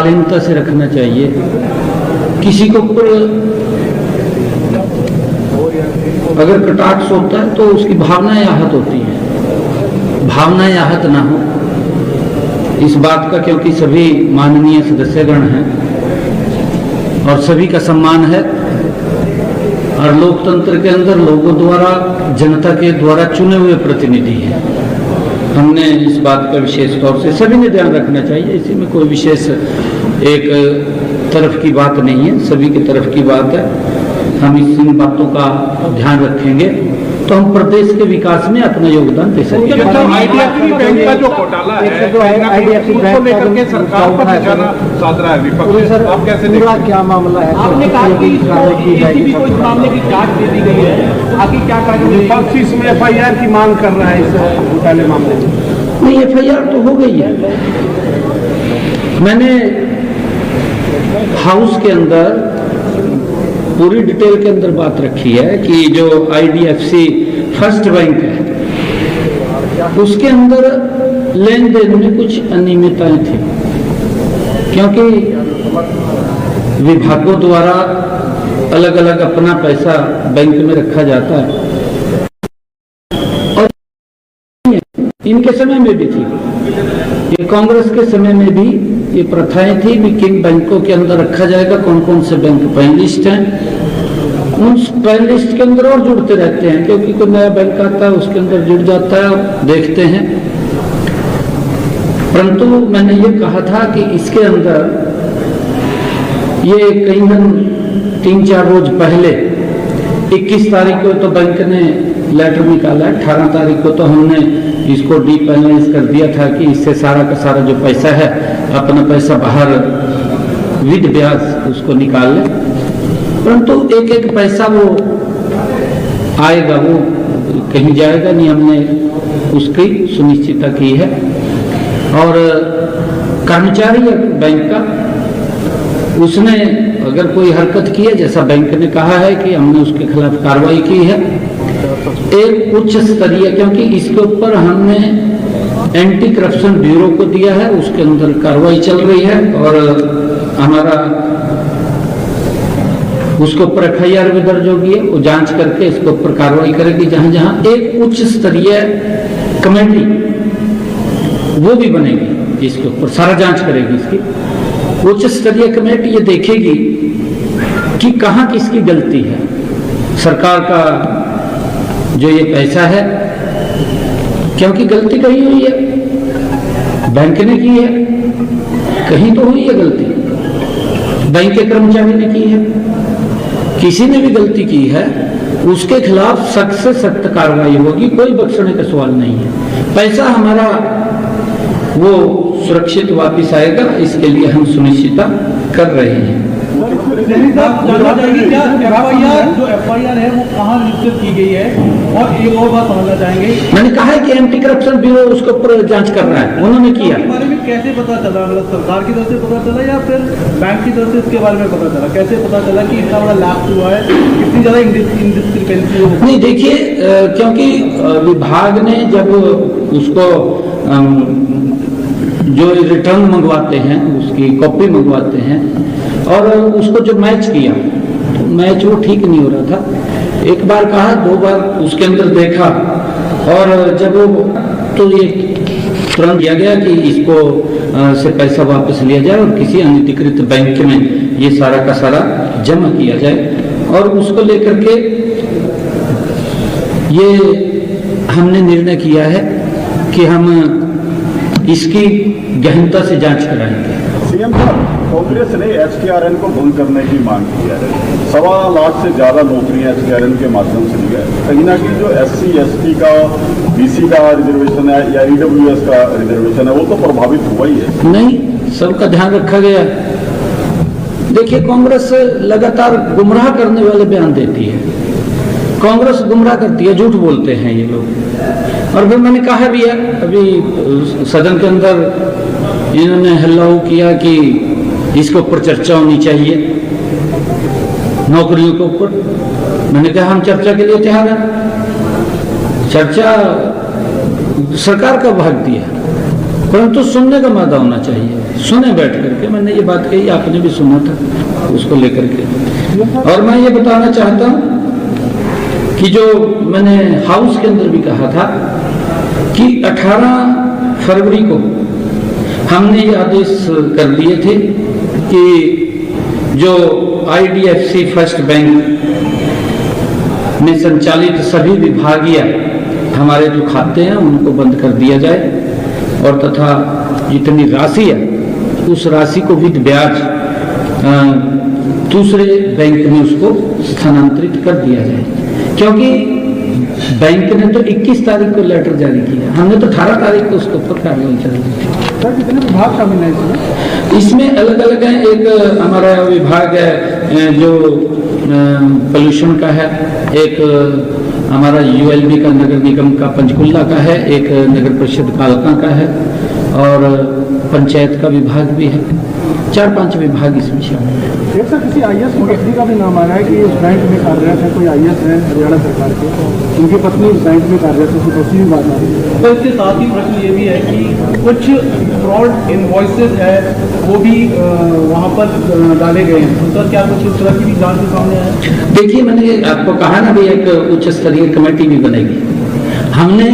शालीनता से रखना चाहिए। किसी के ऊपर अगर कटाक्ष होता है तो उसकी भावनाएं आहत होती हैं, भावनाएं आहत ना हो इस बात का, क्योंकि सभी माननीय सदस्यगण हैं और सभी का सम्मान है और लोकतंत्र के अंदर लोगों द्वारा, जनता के द्वारा चुने हुए प्रतिनिधि हैं। हमने इस बात का विशेष तौर से सभी ने ध्यान रखना चाहिए। इसी में कोई विशेष एक तरफ की बात नहीं है, सभी की तरफ की बात है। हम इन बातों का ध्यान रखेंगे तो हम प्रदेश के विकास में अपना योगदान दे सकेंगे। आईडीएफसी बैंक का जो घोटाला है, आईडीएफसी बैंक को लेकर के सरकार पर निशाना साध रहा है विपक्ष, आप कैसे देखते हैं? क्या मामला है? आपने कहा कि एसीबी को इस मामले की जांच दे दी गई है, आखिर क्या कार्य? विपक्ष इसमें एफआईआर की मांग कर रहा है इस घोटाले मामले में। नहीं, एफआईआर तो हो गई है। मैंने हाउस के अंदर पूरी डिटेल के अंदर बात रखी है कि जो आईडीएफसी फर्स्ट बैंक है उसके अंदर लेन देन में कुछ अनियमितताएं थी, क्योंकि विभागों द्वारा अलग अलग अपना पैसा बैंक में रखा जाता है और इनके समय में भी थी, ये कांग्रेस के समय में भी ये प्रथाएं थी कि किन बैंकों के अंदर रखा जाएगा, कौन कौन से बैंक पहली लिस्ट हैं। उन पहली लिस्ट के अंदर और जुड़ते रहते हैं, क्योंकि कोई नया बैंक आता है उसके अंदर जुड़ जाता है, देखते हैं। परंतु मैंने ये कहा था कि इसके अंदर ये करीबन 3-4 रोज पहले 21 तारीख को तो बैंक ने लेटर निकाला है, 18 तारीख को तो हमने इसको डीपेनलाइज कर दिया था कि इससे सारा का सारा जो पैसा है, अपना पैसा बाहर विद ब्याज उसको निकाल ले। परंतु एक एक पैसा वो आएगा, वो कहीं जाएगा नहीं, हमने उसकी सुनिश्चितता की है। और कर्मचारी बैंक का उसने अगर कोई हरकत की है, जैसा बैंक ने कहा है कि हमने उसके खिलाफ कार्रवाई की है, एक उच्च स्तरीय, क्योंकि इसके ऊपर हमने एंटी करप्शन ब्यूरो को दिया है, उसके अंदर कार्रवाई चल रही है और हमारा उसके ऊपर एफआईआर भी दर्ज होगी है, वो जांच करके इसके ऊपर कार्रवाई करेगी। जहां जहां एक उच्च स्तरीय कमेटी वो भी बनेगी, इसके ऊपर सारा जांच करेगी। इसकी उच्च स्तरीय कमेटी ये देखेगी कि कहां किसकी गलती है। सरकार का जो ये पैसा है, क्योंकि गलती कहीं हुई है, बैंक ने की है, कहीं तो हुई है गलती, बैंक के कर्मचारी ने की है, किसी ने भी गलती की है, उसके खिलाफ सख्त से सख्त कार्रवाई होगी, कोई बख्शने का सवाल नहीं है। पैसा हमारा वो सुरक्षित वापस आएगा, इसके लिए हम सुनिश्चितता कर रहे हैं। जो एफआईआर है वो कहाँ रजिस्टर की गई है? और एक और बात समझना चाहेंगे, मैंने कहा है कि एंटी करप्शन ब्यूरो उसके ऊपर जांच कर रहा है, उन्होंने किया। इसके बारे में कैसे पता चला? मतलब सरकार की तरफ से पता चला या फिर बैंक की तरफ से इसके बारे में पता चला? कैसे पता चला कि इतना बड़ा लाभ हुआ है, इतनी ज्यादा इंडिस्क्रिपेंसी? नहीं, देखिए, क्योंकि विभाग ने जब उसको जो रिटर्न मंगवाते हैं, उसकी कॉपी मंगवाते हैं, और उसको जो मैच किया तो मैच वो ठीक नहीं हो रहा था। एक बार कहा, 2 बार उसके अंदर देखा, और जब वो तो ये तुरंत दिया गया कि इसको से पैसा वापस लिया जाए और किसी अनधिकृत बैंक में ये सारा का सारा जमा किया जाए। और उसको लेकर के ये हमने निर्णय किया है कि हम इसकी गहनता से जांच कराएंगे। सीएम साहब, कांग्रेस ने एसकेआरएन को बंद करने की मांग की है। 1.25 लाख से ज्यादा नौकरियां एसकेआरएन के माध्यम से दी है। कहीं ना कहीं जो SC ST का BC का रिजर्वेशन है या EWS का रिजर्वेशन है, वो तो प्रभावित हुआ ही है। नहीं, सबका ध्यान रखा गया। देखिए, कांग्रेस लगातार गुमराह करने वाले बयान देती है, कांग्रेस गुमराह करती है, झूठ बोलते हैं ये लोग। और फिर मैंने कहा भी है, अभी सदन के अंदर इन्होंने हल्लाऊ किया कि इसके ऊपर चर्चा होनी चाहिए, नौकरियों के ऊपर। मैंने कहा हम चर्चा के लिए तैयार हैं, चर्चा सरकार का भाग दिया, परंतु सुनने का मादा होना चाहिए। सुने बैठ करके, मैंने ये बात कही, आपने भी सुना था उसको लेकर के। और मैं ये बताना चाहता हूं कि जो मैंने हाउस के अंदर भी कहा था कि 18 फरवरी को हमने ये आदेश कर दिए थे कि जो IDFC फर्स्ट बैंक में संचालित सभी विभागीय हमारे जो खाते हैं उनको बंद कर दिया जाए, और तथा जितनी राशि है उस राशि को विद ब्याज दूसरे बैंक में उसको स्थानांतरित कर दिया जाए। क्योंकि बैंक ने तो 21 तारीख को लेटर जारी किया, हमने तो 18 तारीख को उसके ऊपर कार्रवाई कर दी। सर कितने विभाग शामिल हैं इसमें? इसमें अलग अलग है। एक हमारा विभाग है जो पोल्यूशन का है, एक हमारा ULB का नगर निगम का पंचकुला का है, एक नगर परिषद कालका का है, और पंचायत का विभाग भी है। 4-5 विभाग इसमें शामिल है। एक सर किसी IAS की पत्नी का भी नाम आ रहा है कि उस बैंक में कार्यरत है, कोई IAS है हरियाणा सरकार के, उनकी पत्नी उस बैंक में कार्यरत है, उसकी पत्नी भी बात आ रही है। तो इसके साथ ही प्रश्न ये भी है कि कुछ फ्रॉड इनवॉइसेज है वो भी वहाँ पर डाले गए हैं, तो सर क्या कुछ उस तरह की भी जांच के सामने आया? देखिए, मैंने आपको कहा ना भी एक उच्च स्तरीय कमेटी भी बनेगी। हमने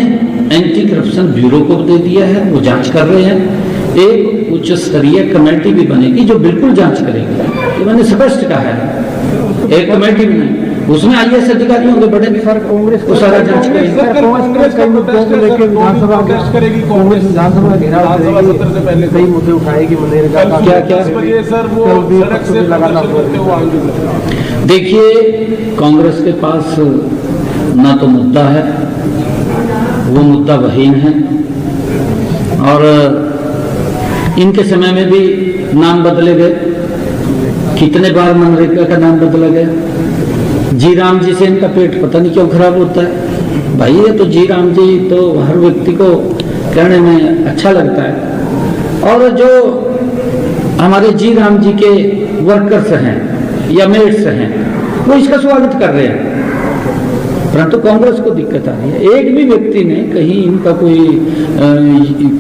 एंटी करप्शन ब्यूरो को दे दिया है, वो जांच कर रहे हैं। एक उच्च स्तरीय कमेटी भी बनेगी जो बिल्कुल जांच करेगी, ये मैंने स्पष्ट कहा है। एक कमेटी भी नहीं, उसमें IAS अधिकारी होंगे बड़े, सर कांग्रेस वो सारा जांच करेगी। कांग्रेस कई मुद्दों को लेकर विधानसभा करेगी, कांग्रेस विधानसभा घेराव करेगी, सत्र से पहले कई मुद्दे उठाएगी, मनरेगा का क्या सर वो सड़क से लगातार करते हुए आगे। देखिए, कांग्रेस के पास ना तो मुद्दा है, वो मुद्दा वहीन है, और इनके समय में भी नाम बदले गए। कितने बार मनरेगा का नाम बदला गया। जी राम जी से इनका पेट पता नहीं क्यों खराब होता है। भाई ये तो जी राम जी तो हर व्यक्ति को कहने में अच्छा लगता है, और जो हमारे जी राम जी के वर्कर्स हैं या मेट्स हैं वो इसका स्वागत कर रहे हैं, परंतु कांग्रेस को दिक्कत आ रही है। एक भी व्यक्ति ने कहीं इनका कोई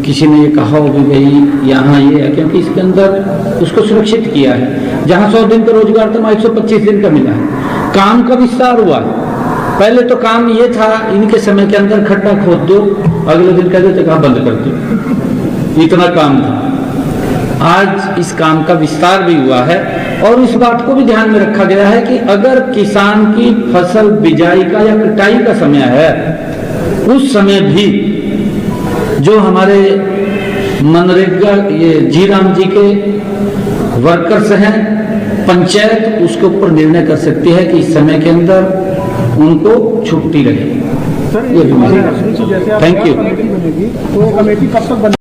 किसी ने ये कहा हो भी भाई यहाँ ये है, क्योंकि इसके अंदर उसको सुरक्षित किया है। जहाँ 100 दिन का रोजगार था, 125 दिन का मिला है। काम का विस्तार हुआ है। पहले तो काम ये था इनके समय के अंदर खड्डा खोद दो, अगले दिन कह देते कहाँ बंद कर दो, इतना काम था। आज इस काम का विस्तार भी हुआ है, और इस बात को भी ध्यान में रखा गया है कि अगर किसान की फसल बिजाई का या कटाई का समय है, उस समय भी जो हमारे मनरेगा ये जी राम जी के वर्कर्स हैं, पंचायत उसके ऊपर निर्णय कर सकती है कि इस समय के अंदर उनको छुट्टी रहे। सर ये भी जैसे आप थैंक यू। कमेटी बनेगी तो कमेटी कब तक